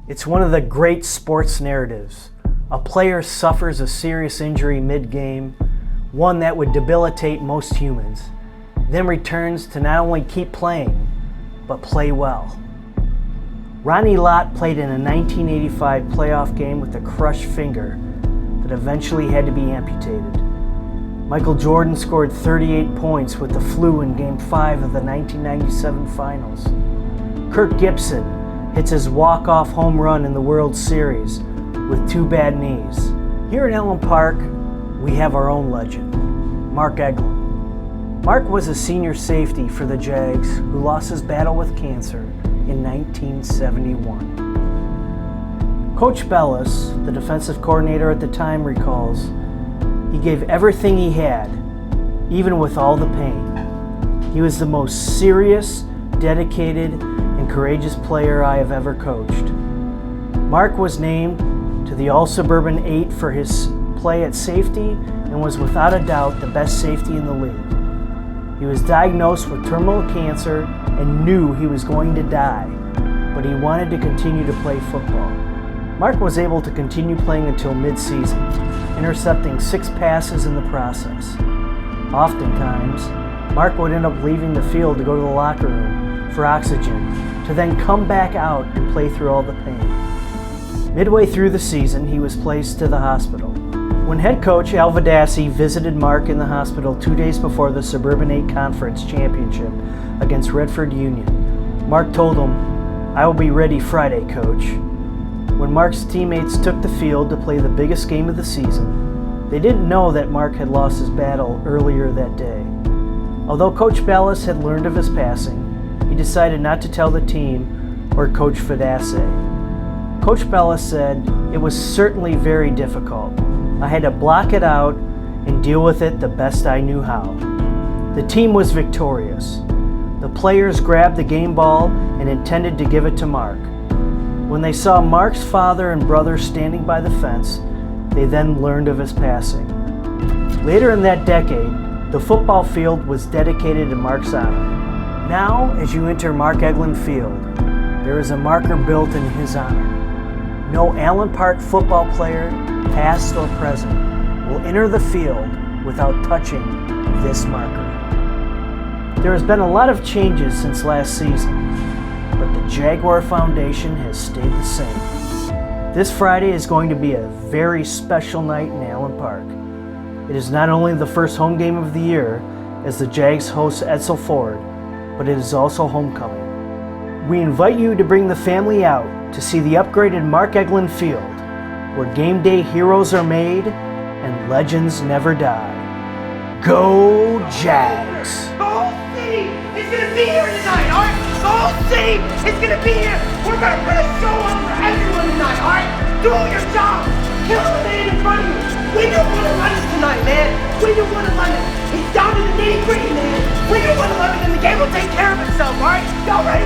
It's one of the great sports narratives. A player suffers a serious injury mid-game, one that would debilitate most humans, then returns to not only keep playing, but play well. Ronnie Lott played in a 1985 playoff game with a crushed finger that eventually had to be amputated. Michael Jordan scored 38 points with the flu in Game 5 of the 1997 Finals. Kirk Gibson hits his walk-off home run in the World Series with two bad knees. Here at Allen Park, we have our own legend, Marc Egland. Marc was a senior safety for the Jags who lost his battle with cancer in 1971. Coach Bellis, the defensive coordinator at the time, recalls, he gave everything he had, even with all the pain. He was the most serious, dedicated, and courageous player I have ever coached. Marc was named to the All-Suburban 8 for his play at safety and was without a doubt the best safety in the league. He was diagnosed with terminal cancer and knew he was going to die, but he wanted to continue to play football. Marc was able to continue playing until mid-season, intercepting 6 passes in the process. Oftentimes, Marc would end up leaving the field to go to the locker room for oxygen, to then come back out and play through all the pain. Midway through the season, he was placed to the hospital. When head coach Al Vadassi visited Marc in the hospital 2 days before the Suburban 8 Conference Championship against Redford Union, Marc told him, "I will be ready Friday, coach." When Marc's teammates took the field to play the biggest game of the season, they didn't know that Marc had lost his battle earlier that day. Although Coach Bellis had learned of his passing, he decided not to tell the team or Coach Vadassi. Coach Bellis said, "It was certainly very difficult. I had to block it out and deal with it the best I knew how." The team was victorious. The players grabbed the game ball and intended to give it to Marc. When they saw Marc's father and brother standing by the fence, they then learned of his passing. Later in that decade, the football field was dedicated in Marc's honor. Now, as you enter Marc Egland Field, there is a marker built in his honor. No Allen Park football player, past or present, will enter the field without touching this marker. There has been a lot of changes since last season, but the Jaguar Foundation has stayed the same. This Friday is going to be a very special night in Allen Park. It is not only the first home game of the year as the Jags host Edsel Ford, but it is also homecoming. We invite you to bring the family out to see the upgraded Marc Egland Field, where game day heroes are made and legends never die. Go Jags! The whole city is going to be here tonight, alright? The whole city is going to be here. We're going to put a show on for everyone tonight, alright? Do your job. Kill the man in front of you. We do 1-11 tonight, man. We do 1-11. It's down to the nitty-gritty, man. We do 1-11 and the game will take care of itself, alright? Y'all ready?